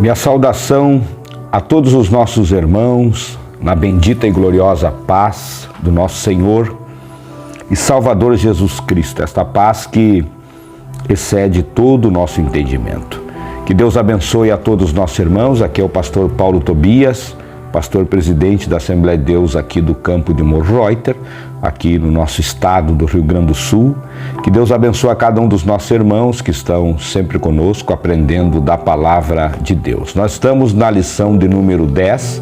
Minha saudação a todos os nossos irmãos, na bendita e gloriosa paz do nosso Senhor e Salvador Jesus Cristo, esta paz que excede todo o nosso entendimento. Que Deus abençoe a todos os nossos irmãos. Aqui é o pastor Paulo Tobias, pastor presidente da Assembleia de Deus aqui do campo de Morreuter, aqui no nosso estado do Rio Grande do Sul. Que Deus abençoe a cada um dos nossos irmãos que estão sempre conosco, aprendendo da palavra de Deus. Nós estamos na lição de número 10,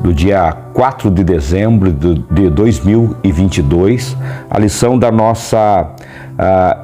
do dia 4 de dezembro de 2022, a lição da nossa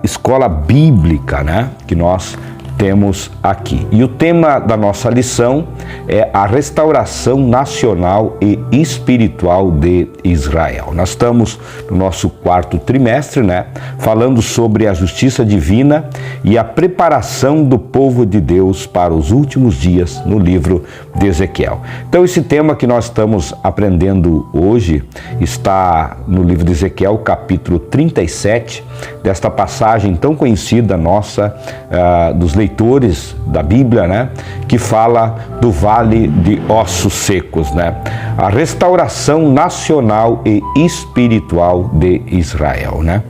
escola bíblica, né, que nós temos aqui. E o tema da nossa lição é a restauração nacional e espiritual de Israel. Nós estamos no nosso quarto trimestre, né, falando sobre a justiça divina e a preparação do povo de Deus para os últimos dias no livro de Ezequiel. Então esse tema que nós estamos aprendendo hoje está no livro de Ezequiel, capítulo 37, desta passagem tão conhecida nossa, dos leitores da Bíblia, né, que fala do vale de ossos secos, né, a restauração nacional e espiritual de Israel, né.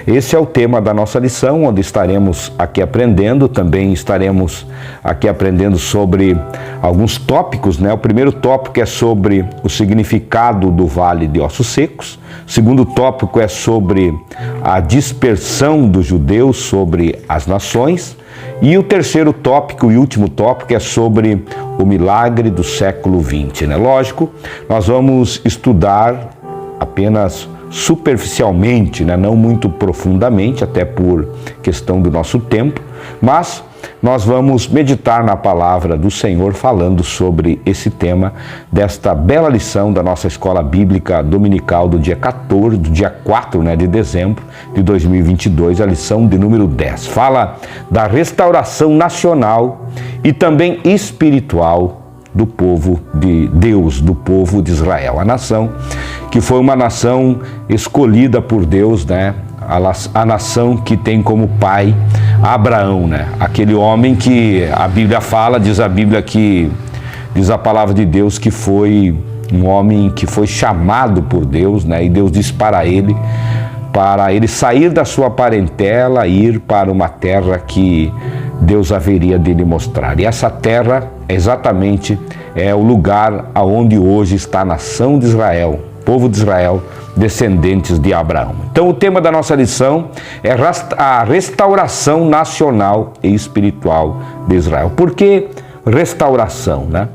Esse é o tema da nossa lição, onde estaremos aqui aprendendo, também estaremos aqui aprendendo sobre alguns tópicos, né. O primeiro tópico é sobre o significado do vale de ossos secos. O segundo tópico é sobre a dispersão dos judeus sobre as nações. E o terceiro tópico e último tópico é sobre o milagre do século XX, né? Lógico, nós vamos estudar apenas superficialmente, né? Não muito profundamente, até por questão do nosso tempo, mas nós vamos meditar na palavra do Senhor falando sobre esse tema desta bela lição da nossa escola bíblica dominical do dia 14, do dia 4, né, de dezembro de 2022, a lição de número 10. Fala da restauração nacional e também espiritual do povo de Deus, do povo de Israel, a nação que foi uma nação escolhida por Deus, né? A nação que tem como pai Abraão, né? Aquele homem que a Bíblia fala, diz a palavra de Deus que foi um homem que foi chamado por Deus, né? E Deus disse para ele sair da sua parentela e ir para uma terra que Deus haveria de lhe mostrar. E essa terra exatamente é o lugar aonde hoje está a nação de Israel, povo de Israel, descendentes de Abraão. Então o tema da nossa lição é a restauração nacional e espiritual de Israel. Por que restauração, né?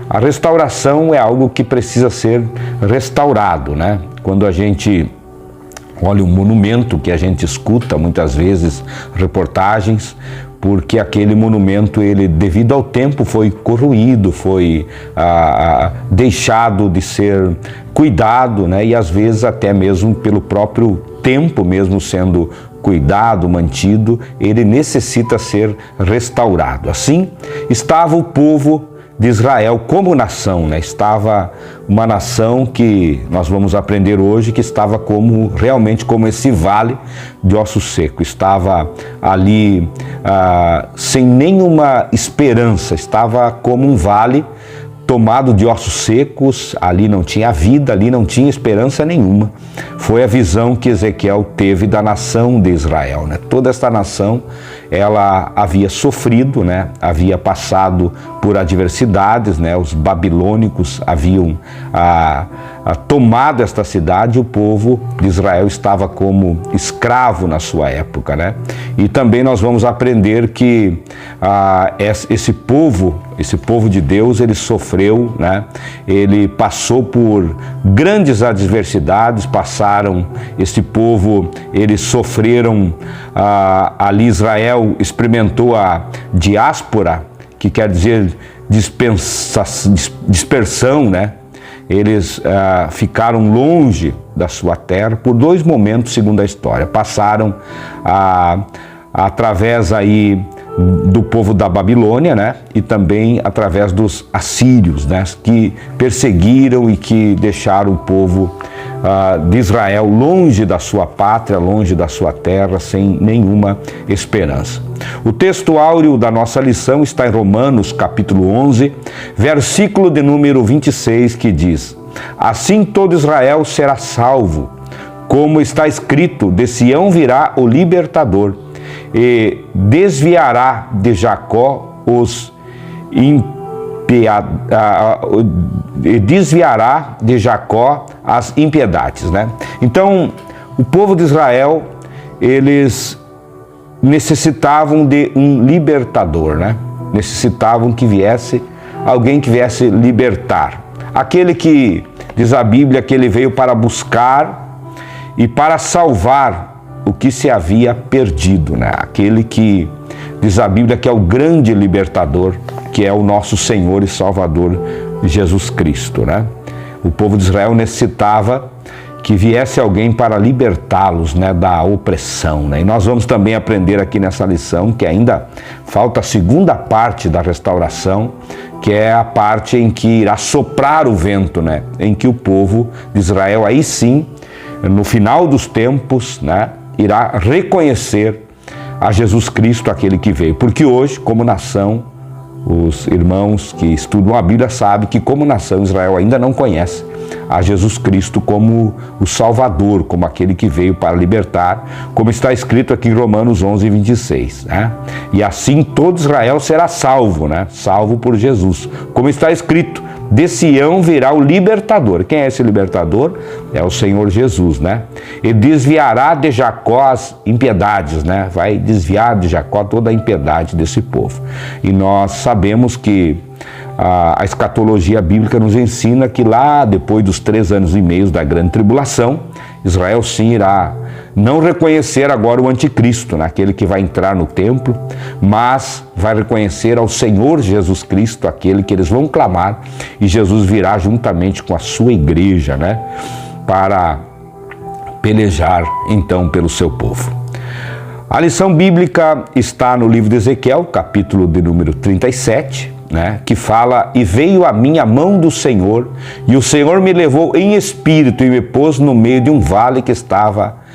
A restauração é algo que precisa ser restaurado, né? Quando a gente olha um monumento que a gente escuta muitas vezes reportagens, porque aquele monumento, ele devido ao tempo foi corroído, foi deixado de ser cuidado, né? E às vezes até mesmo pelo próprio tempo, mesmo sendo cuidado, mantido, ele necessita ser restaurado. Assim estava o povo de Israel como nação, né? Estava uma nação que nós vamos aprender hoje que estava realmente como esse vale de ossos secos, estava ali sem nenhuma esperança, estava como um vale tomado de ossos secos, ali não tinha vida, ali não tinha esperança nenhuma. Foi a visão que Ezequiel teve da nação de Israel, né? Toda esta nação, ela havia sofrido, né? Havia passado por adversidades, né? Os babilônicos haviam tomado esta cidade, e o povo de Israel estava como escravo na sua época, né? E também nós vamos aprender que esse povo de Deus, ele sofreu, né? Ele passou por grandes adversidades, esse povo, eles sofreram, ali Israel experimentou a diáspora, que quer dizer dispersão, né? Eles ficaram longe da sua terra por 2 momentos, segundo a história. Passaram através aí do povo da Babilônia, né? E também através dos assírios, né? Que perseguiram e que deixaram o povo de Israel longe da sua pátria, longe da sua terra, sem nenhuma esperança. O texto áureo da nossa lição está em Romanos, capítulo 11, versículo de número 26, que diz: assim todo Israel será salvo, como está escrito, de Sião virá o libertador, e desviará de Jacó os desviará de Jacó as impiedades, né? Então, o povo de Israel, eles necessitavam de um libertador, né? Necessitavam que viesse alguém que viesse libertar. Aquele que, diz a Bíblia, que ele veio para buscar e para salvar o que se havia perdido, né? Aquele que, diz a Bíblia, que é o grande libertador, que é o nosso Senhor e Salvador Jesus Cristo, né? O povo de Israel necessitava que viesse alguém para libertá-los, né, da opressão, né? E nós vamos também aprender aqui nessa lição que ainda falta a segunda parte da restauração, que é a parte em que irá soprar o vento, né? Em que o povo de Israel, aí sim, no final dos tempos, né, irá reconhecer a Jesus Cristo, aquele que veio. Porque hoje, como nação, os irmãos que estudam a Bíblia sabem que, como nação, Israel ainda não conhece a Jesus Cristo como o Salvador, como aquele que veio para libertar, como está escrito aqui em Romanos 11, 26, né? E assim todo Israel será salvo, né? Salvo por Jesus. Como está escrito, de Sião virá o libertador. Quem é esse libertador? É o Senhor Jesus, né? E desviará de Jacó as impiedades, né? Vai desviar de Jacó toda a impiedade desse povo. E nós sabemos que a escatologia bíblica nos ensina que lá, depois dos 3 anos e meio da grande tribulação, Israel sim irá não reconhecer agora o anticristo, né? Aquele que vai entrar no templo, mas vai reconhecer ao Senhor Jesus Cristo, aquele que eles vão clamar, e Jesus virá juntamente com a sua igreja, né? Para pelejar então pelo seu povo. A lição bíblica está no livro de Ezequiel, capítulo de número 37, né, que fala: e veio a mim a mão do Senhor, e o Senhor me levou em espírito e me pôs no meio de um vale que estava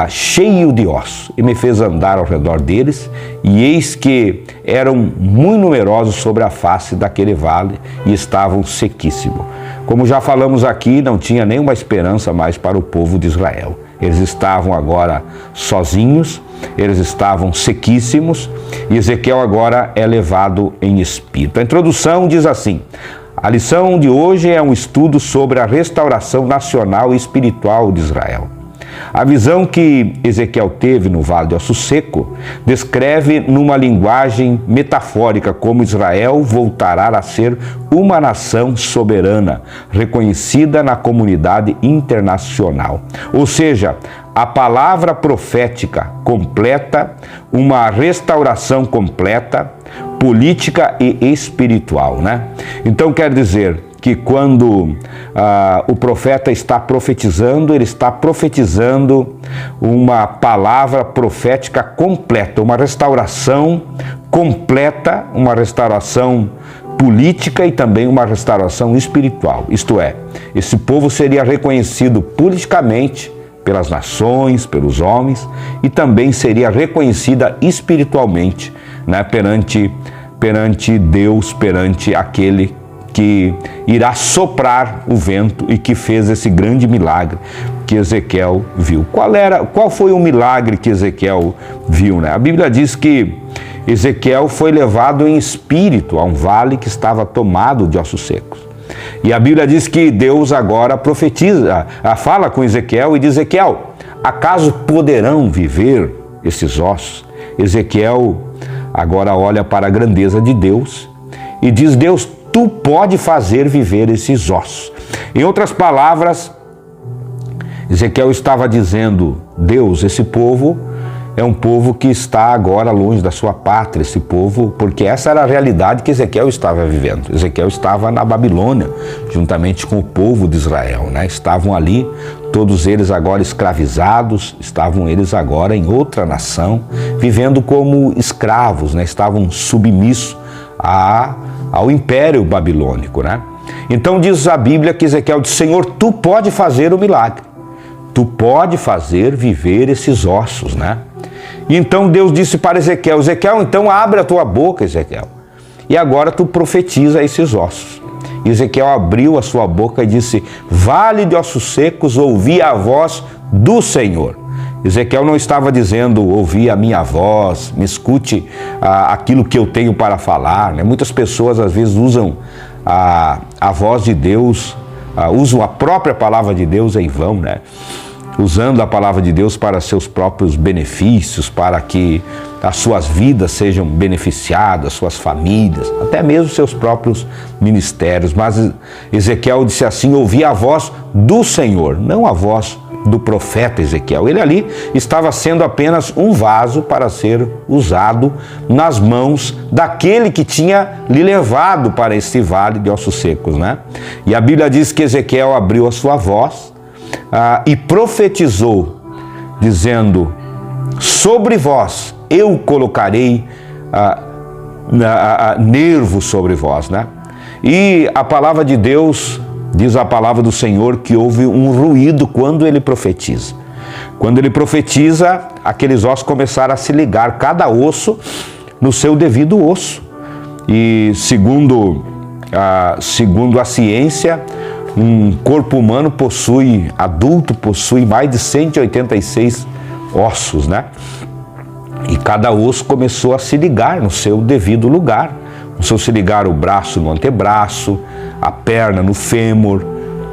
cheio de ossos, e me fez andar ao redor deles, e eis que eram muito numerosos sobre a face daquele vale, e estavam sequíssimos. Como já falamos aqui, não tinha nenhuma esperança mais para o povo de Israel. Eles estavam agora sozinhos, eles estavam sequíssimos, e Ezequiel agora é levado em espírito. A introdução diz assim: a lição de hoje é um estudo sobre a restauração nacional e espiritual de Israel. A visão que Ezequiel teve no Vale de Osso Seco descreve numa linguagem metafórica como Israel voltará a ser uma nação soberana, reconhecida na comunidade internacional. Ou seja, a palavra profética completa uma restauração completa, política e espiritual, né? Então quer dizer que quando o profeta está profetizando, ele está profetizando uma palavra profética completa, uma restauração completa, uma restauração política e também uma restauração espiritual. Isto é, esse povo seria reconhecido politicamente pelas nações, pelos homens, e também seria reconhecida espiritualmente, né, perante Deus, perante aquele que irá soprar o vento e que fez esse grande milagre que Ezequiel viu. Qual foi o milagre que Ezequiel viu, né? A Bíblia diz que Ezequiel foi levado em espírito a um vale que estava tomado de ossos secos. E a Bíblia diz que Deus agora profetiza, fala com Ezequiel e diz: Ezequiel, acaso poderão viver esses ossos? Ezequiel agora olha para a grandeza de Deus e diz: Deus, tu pode fazer viver esses ossos. Em outras palavras, Ezequiel estava dizendo: Deus, esse povo é um povo que está agora longe da sua pátria, esse povo, porque essa era a realidade que Ezequiel estava vivendo. Ezequiel estava na Babilônia, juntamente com o povo de Israel, né? Estavam ali, todos eles agora escravizados, estavam eles agora em outra nação, vivendo como escravos, né? Estavam submissos ao Império Babilônico, né? Então diz a Bíblia que Ezequiel disse: Senhor, tu pode fazer o milagre, tu pode fazer viver esses ossos, né? E então Deus disse para Ezequiel: Ezequiel, então abre a tua boca, Ezequiel, e agora tu profetiza esses ossos. E Ezequiel abriu a sua boca e disse: vale de ossos secos, ouvi a voz do Senhor. Ezequiel não estava dizendo: ouvi a minha voz, me escute aquilo que eu tenho para falar, né? Muitas pessoas às vezes usam a voz de Deus, usam a própria palavra de Deus em vão, né? Usando a palavra de Deus para seus próprios benefícios, para que as suas vidas sejam beneficiadas, suas famílias, até mesmo seus próprios ministérios. Mas Ezequiel disse assim: ouvi a voz do Senhor, não a voz do profeta Ezequiel. Ele ali estava sendo apenas um vaso para ser usado nas mãos daquele que tinha lhe levado para este vale de ossos secos, né? E a Bíblia diz que Ezequiel abriu a sua voz e profetizou, dizendo: sobre vós eu colocarei nervo sobre vós, né? E a palavra de Deus, diz a palavra do Senhor, que houve um ruído quando ele profetiza. Quando ele profetiza, aqueles ossos começaram a se ligar, cada osso no seu devido osso. E segundo a ciência, um corpo humano adulto possui mais de 186 ossos, né? E cada osso começou a se ligar no seu devido lugar. Começou a se ligar o braço no antebraço, a perna no fêmur,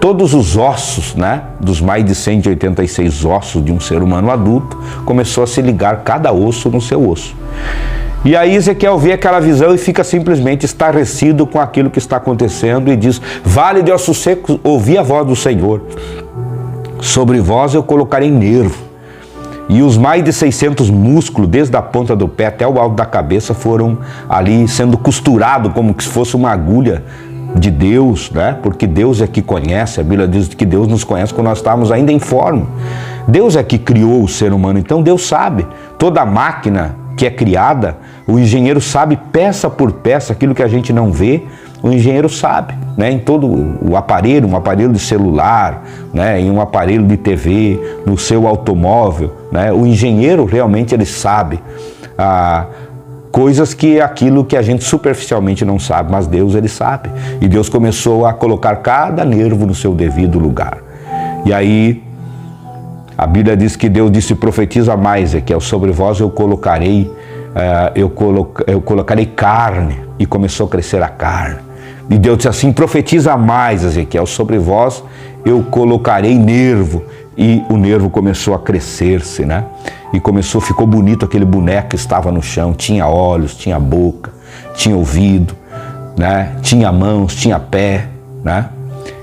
todos os ossos, né, dos mais de 186 ossos de um ser humano adulto, começou a se ligar cada osso no seu osso. E aí Ezequiel vê aquela visão e fica simplesmente estarrecido com aquilo que está acontecendo e diz: vale de ossos secos, ouvi a voz do Senhor, sobre vós eu colocarei nervo. E os mais de 600 músculos, desde a ponta do pé até o alto da cabeça, foram ali sendo costurados como se fosse uma agulha de Deus, né? Porque Deus é que conhece. A Bíblia diz que Deus nos conhece quando nós estávamos ainda informes. Deus é que criou o ser humano, então Deus sabe. Toda máquina que é criada, o engenheiro sabe peça por peça, aquilo que a gente não vê, o engenheiro sabe, né? Em todo o aparelho, um aparelho de celular, né? Em um aparelho de TV, no seu automóvel, né? O engenheiro realmente ele sabe coisas que é aquilo que a gente superficialmente não sabe, mas Deus ele sabe. E Deus começou a colocar cada nervo no seu devido lugar. E aí a Bíblia diz que Deus disse: profetiza mais, Ezequiel, sobre vós eu colocarei carne. E começou a crescer a carne. E Deus disse assim: profetiza mais, Ezequiel, sobre vós eu colocarei nervo. E o nervo começou a crescer-se, né? E ficou bonito aquele boneco que estava no chão. Tinha olhos, tinha boca, tinha ouvido, né? Tinha mãos, tinha pé, né?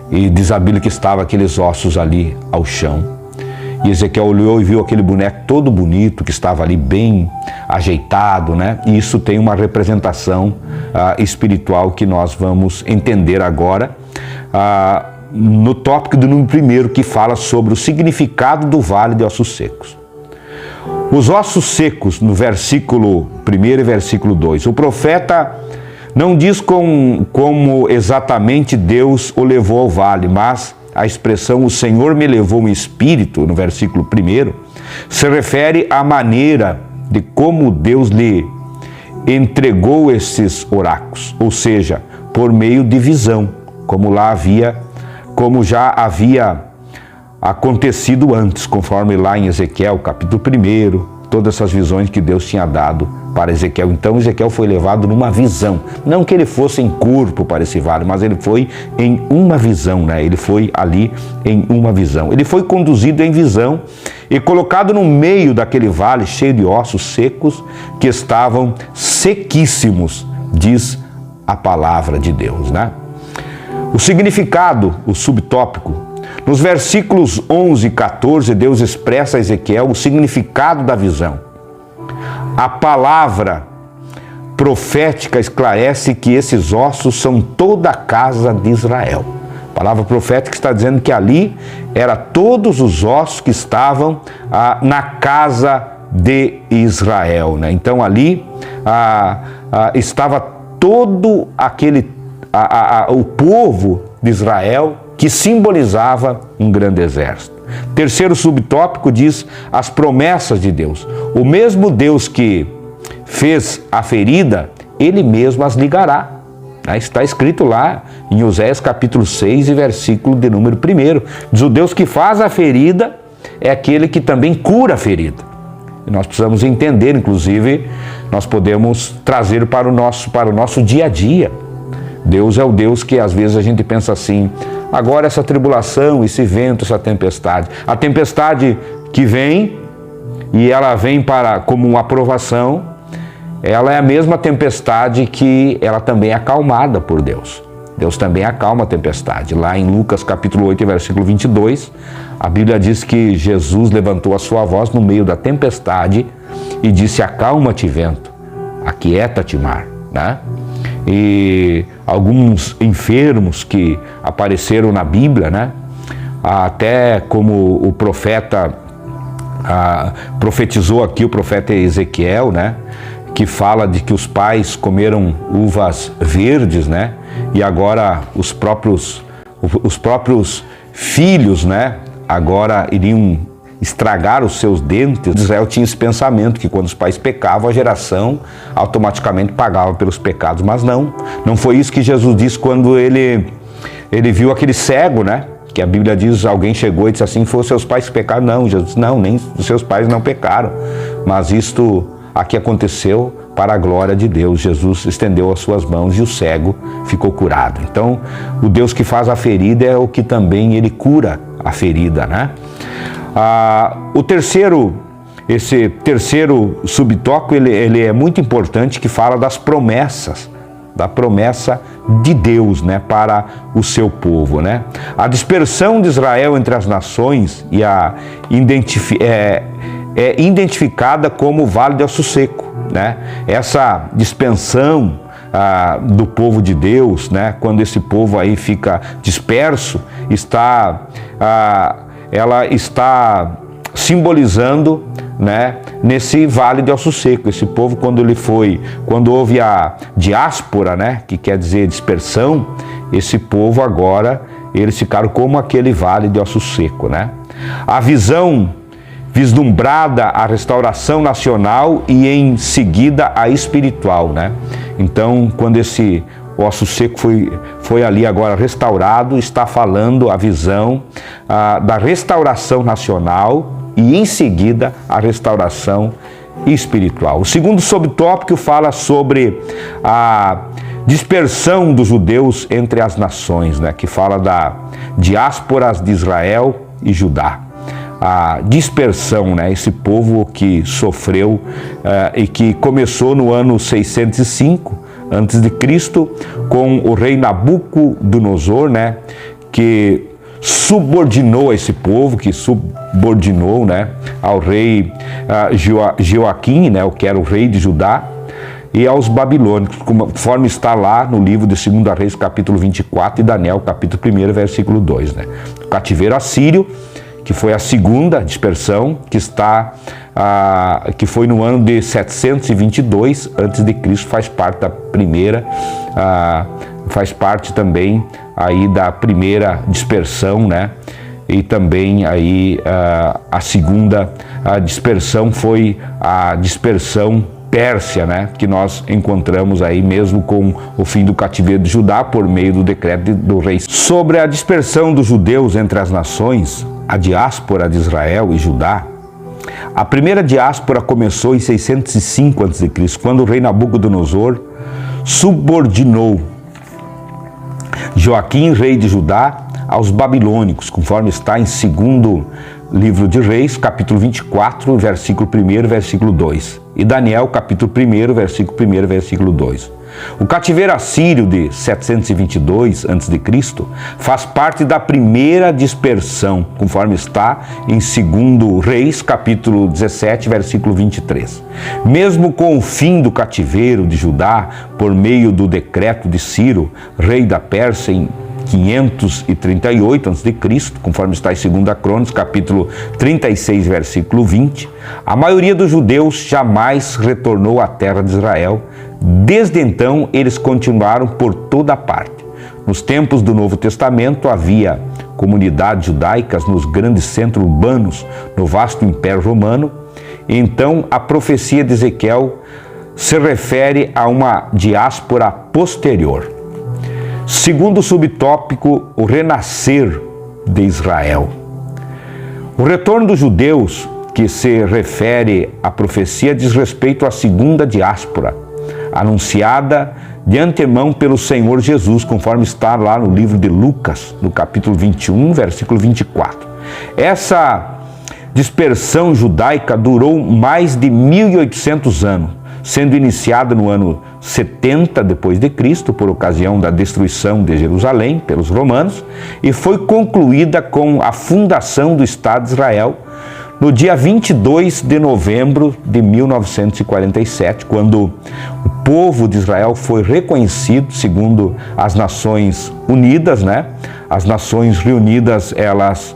E diz a Bíblia que estava aqueles ossos ali ao chão. E Ezequiel olhou e viu aquele boneco todo bonito, que estava ali bem ajeitado, né? E isso tem uma representação espiritual que nós vamos entender agora no tópico do número 1, que fala sobre o significado do vale de ossos secos. Os ossos secos, no versículo 1 e versículo 2, o profeta não diz como exatamente Deus o levou ao vale, mas a expressão "o Senhor me levou em espírito", no versículo 1, se refere à maneira de como Deus lhe entregou esses oráculos, ou seja, por meio de visão, como já havia acontecido antes, conforme lá em Ezequiel, capítulo 1, todas essas visões que Deus tinha dado para Ezequiel. Então Ezequiel foi levado numa visão, não que ele fosse em corpo para esse vale, mas ele foi em uma visão, né? Ele foi ali em uma visão. Ele foi conduzido em visão e colocado no meio daquele vale cheio de ossos secos que estavam sequíssimos, diz a palavra de Deus, né? O significado, o subtópico, nos versículos 11 e 14, Deus expressa a Ezequiel o significado da visão. A palavra profética esclarece que esses ossos são toda a casa de Israel. A palavra profética está dizendo que ali eram todos os ossos que estavam na casa de Israel, né? Então ali estava todo o povo de Israel, que simbolizava um grande exército. Terceiro subtópico diz as promessas de Deus. O mesmo Deus que fez a ferida, Ele mesmo as ligará. Está escrito lá em Oséias capítulo 6 e versículo de número 1. Diz: o Deus que faz a ferida é aquele que também cura a ferida. E nós precisamos entender, inclusive, nós podemos trazer para o nosso dia a dia. Deus é o Deus que às vezes a gente pensa assim: agora essa tribulação, esse vento, essa tempestade. A tempestade que vem, e ela vem como uma aprovação, ela é a mesma tempestade que ela também é acalmada por Deus. Deus também acalma a tempestade. Lá em Lucas capítulo 8, versículo 22, a Bíblia diz que Jesus levantou a sua voz no meio da tempestade e disse: acalma-te, vento, aquieta-te, mar. Né? E alguns enfermos que apareceram na Bíblia, né? Até como o profeta profetizou aqui, o profeta Ezequiel, né? Que fala de que os pais comeram uvas verdes, né? E agora os próprios filhos, né? Agora iriam estragar os seus dentes. Israel tinha esse pensamento que quando os pais pecavam, a geração automaticamente pagava pelos pecados, mas não foi isso que Jesus disse quando ele viu aquele cego, né? Que a Bíblia diz, alguém chegou e disse assim: foram seus pais que pecaram? Não, Jesus disse: não, nem os seus pais não pecaram, mas isto aqui aconteceu para a glória de Deus. Jesus estendeu as suas mãos e o cego ficou curado. Então, o Deus que faz a ferida é o que também Ele cura a ferida, né? Esse terceiro subtópico, ele é muito importante, que fala das promessas, da promessa de Deus, né, para o seu povo, né? A dispersão de Israel entre as nações é identificada como o Vale de Osso Seco, né? Essa dispersão do povo de Deus, né? Quando esse povo aí fica disperso, ela está simbolizando, né, nesse Vale de Osso Seco. Esse povo, quando houve a diáspora, né, que quer dizer dispersão, esse povo agora, eles ficaram como aquele Vale de Osso Seco, né? A visão vislumbrada, a restauração nacional e em seguida a espiritual, né? Então, quando esse Osso Seco foi ali agora restaurado, está falando a visão da restauração nacional e em seguida a restauração espiritual. O segundo subtópico fala sobre a dispersão dos judeus entre as nações, né? Que fala da diáspora de Israel e Judá. A dispersão, né? Esse povo que sofreu e que começou no ano 605 a.C., com o rei Nabucodonosor, né? Que subordinou esse povo, né? Ao rei Joaquim, né? Que era o rei de Judá, e aos babilônicos, conforme está lá no livro de 2 Reis, capítulo 24, e Daniel, capítulo 1, versículo 2, né? O cativeiro assírio, que foi a segunda dispersão, que foi no ano de 722 a.C., faz parte da primeira, faz parte também aí da primeira dispersão, né? E também aí a segunda dispersão foi a dispersão Pérsia, né? Que nós encontramos aí mesmo com o fim do cativeiro de Judá por meio do decreto do rei. Sobre a dispersão dos judeus entre as nações, a diáspora de Israel e Judá, a primeira diáspora começou em 605 a.C., quando o rei Nabucodonosor subordinou Joaquim, rei de Judá, aos babilônicos, conforme está em 2º livro de Reis, capítulo 24, versículo 1, versículo 2. E Daniel, capítulo 1, versículo 1, versículo 2. O cativeiro assírio de 722 a.C. faz parte da primeira dispersão, conforme está em 2º Reis, capítulo 17, versículo 23. Mesmo com o fim do cativeiro de Judá, por meio do decreto de Ciro, rei da Pérsia, em 538 a.C., conforme está em 2 Crônicas, capítulo 36, versículo 20, a maioria dos judeus jamais retornou à terra de Israel. Desde então, eles continuaram por toda parte. Nos tempos do Novo Testamento havia comunidades judaicas nos grandes centros urbanos, no vasto Império Romano. Então, a profecia de Ezequiel se refere a uma diáspora posterior. Segundo subtópico, o renascer de Israel. O retorno dos judeus, que se refere à profecia, diz respeito à segunda diáspora, anunciada de antemão pelo Senhor Jesus, conforme está lá no livro de Lucas, no capítulo 21, versículo 24. Essa dispersão judaica durou mais de 1.800 anos, sendo iniciada no ano 70 depois de Cristo, por ocasião da destruição de Jerusalém pelos romanos, e foi concluída com a fundação do Estado de Israel no dia 22 de novembro de 1947, quando o povo de Israel foi reconhecido segundo as Nações Unidas, né? As Nações Reunidas, elas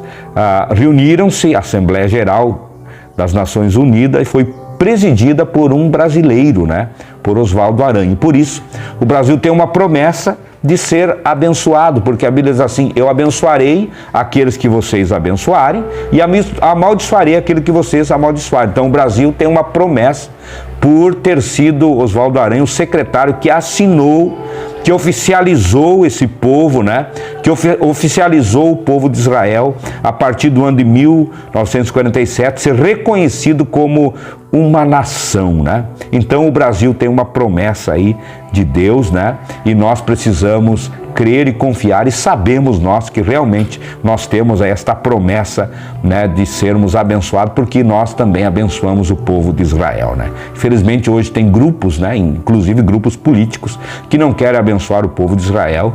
reuniram-se, a Assembleia Geral das Nações Unidas, e foi presidida por um brasileiro, né? Por Oswaldo Aranha. Por isso, o Brasil tem uma promessa de ser abençoado, porque a Bíblia diz assim: eu abençoarei aqueles que vocês abençoarem e amaldiçoarei aquele que vocês amaldiçoarem. Então o Brasil tem uma promessa por ter sido Oswaldo Aranha o secretário que assinou, que oficializou esse povo, né? Que oficializou o povo de Israel a partir do ano de 1947 ser reconhecido como uma nação, né? Então o Brasil tem uma promessa aí de Deus, né? E nós precisamos crer e confiar, e sabemos nós que realmente nós temos esta promessa, né, de sermos abençoados, porque nós também abençoamos o povo de Israel, né? Infelizmente hoje tem grupos, né, inclusive grupos políticos, que não querem abençoar o povo de Israel,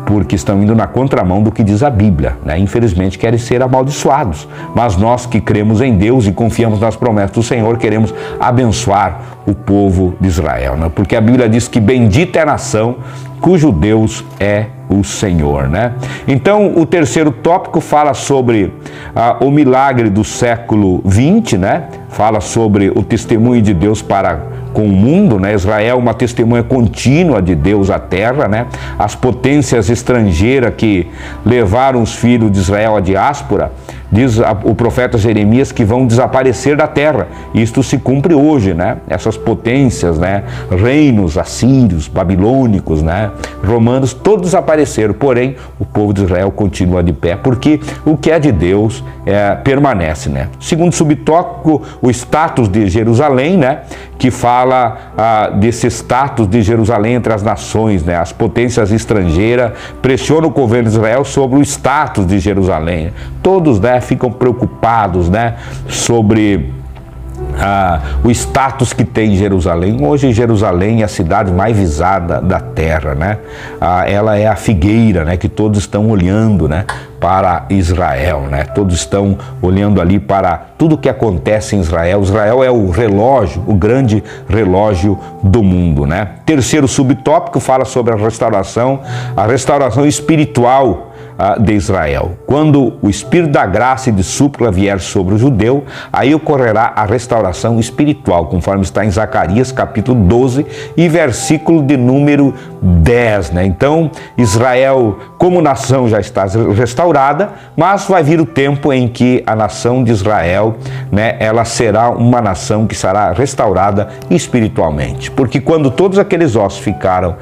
porque estão indo na contramão do que diz a Bíblia, né? Infelizmente querem ser amaldiçoados, mas nós que cremos em Deus e confiamos nas promessas do Senhor, queremos abençoar o povo de Israel, né? Porque a Bíblia diz que bendita é a nação cujo Deus é o Senhor, né? Então, o terceiro tópico fala sobre o milagre do século XX, né? Fala sobre o testemunho de Deus para com o mundo, né? Israel, uma testemunha contínua de Deus à terra, né? As potências estrangeiras que levaram os filhos de Israel à diáspora, diz o profeta Jeremias, que vão desaparecer da terra. Isto se cumpre hoje, né? Essas potências, né? Reinos assírios, babilônicos, né? Romanos, todos desapareceram. Porém, o povo de Israel continua de pé, porque o que é de Deus permanece, né? Segundo subtópico, o status de Jerusalém, né? Que fala desse status de Jerusalém entre as nações, né? As potências estrangeiras pressionam o governo de Israel sobre o status de Jerusalém. Todos, né, ficam preocupados, né, sobre o status que tem Jerusalém. Hoje Jerusalém é a cidade mais visada da terra, né? Ela é a figueira, né, que todos estão olhando, né, para Israel, né? Todos estão olhando ali para tudo que acontece em Israel. Israel é o relógio, o grande relógio do mundo, né? Terceiro subtópico fala sobre a restauração espiritual de Israel. Quando o Espírito da graça e de súplica vier sobre o judeu, aí ocorrerá a restauração espiritual, conforme está em Zacarias capítulo 12 e versículo de número 10, né? Então, Israel como nação já está restaurada, mas vai vir o tempo em que a nação de Israel, né, ela será uma nação que será restaurada espiritualmente. Porque quando todos aqueles ossos ficaram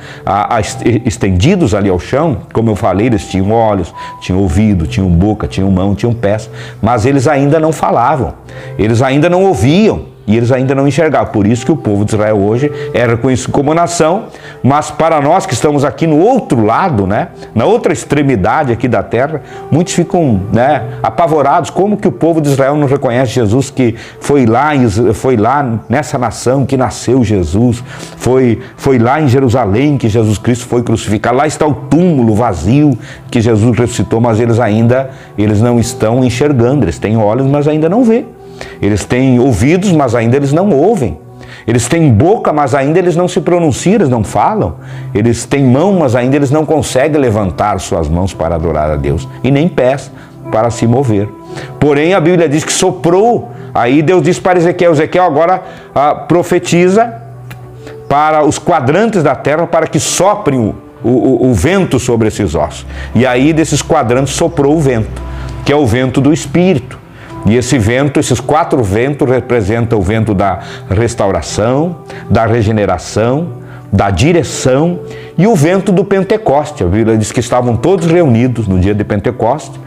estendidos ali ao chão, como eu falei, eles tinham olhos, tinham ouvido, tinham boca, tinham mão, tinham pés, mas eles ainda não falavam, eles ainda não ouviam, e eles ainda não enxergavam. Por isso que o povo de Israel hoje é reconhecido como nação, mas para nós que estamos aqui no outro lado, né, na outra extremidade aqui da terra, muitos ficam, né, apavorados. Como que o povo de Israel não reconhece Jesus, que foi lá nessa nação que nasceu Jesus, foi lá em Jerusalém que Jesus Cristo foi crucificado, lá está o túmulo vazio que Jesus ressuscitou, mas eles não estão enxergando. Eles têm olhos, mas ainda não vê. Eles têm ouvidos, mas ainda eles não ouvem. Eles têm boca, mas ainda eles não se pronunciam, eles não falam. Eles têm mão, mas ainda eles não conseguem levantar suas mãos para adorar a Deus. E nem pés para se mover. Porém, a Bíblia diz que soprou. Aí Deus diz para Ezequiel: Ezequiel agora profetiza para os quadrantes da terra para que soprem o vento sobre esses ossos. E aí desses quadrantes soprou o vento, que é o vento do Espírito. E esse vento, esses 4 ventos representam o vento da restauração, da regeneração, da direção e o vento do Pentecoste. A Bíblia diz que estavam todos reunidos no dia de Pentecoste,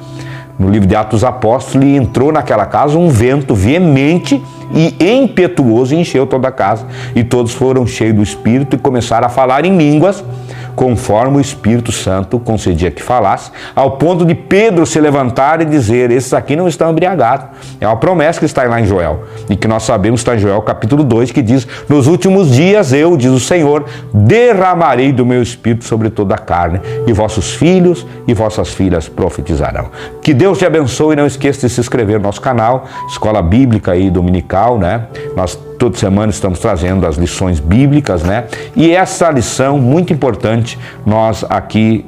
no livro de Atos dos Apóstolos, e entrou naquela casa um vento veemente e impetuoso e encheu toda a casa. E todos foram cheios do Espírito e começaram a falar em línguas, conforme o Espírito Santo concedia que falasse, ao ponto de Pedro se levantar e dizer: esses aqui não estão embriagados. É uma promessa que está lá em Joel, e que nós sabemos está em Joel capítulo 2, que diz: nos últimos dias eu, diz o Senhor, derramarei do meu Espírito sobre toda a carne, e vossos filhos e vossas filhas profetizarão. Que Deus te abençoe, e não esqueça de se inscrever no nosso canal, Escola Bíblica e Dominical, né? Nós toda semana estamos trazendo as lições bíblicas, né? E essa lição muito importante, nós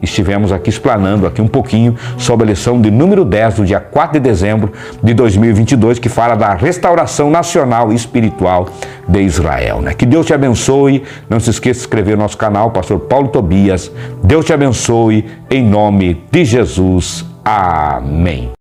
estivemos aqui explanando aqui um pouquinho sobre a lição de número 10 do dia 4 de dezembro de 2022, que fala da restauração nacional e espiritual de Israel, né? Que Deus te abençoe, não se esqueça de se inscrever no nosso canal, Pastor Paulo Tobias. Deus te abençoe, em nome de Jesus. Amém.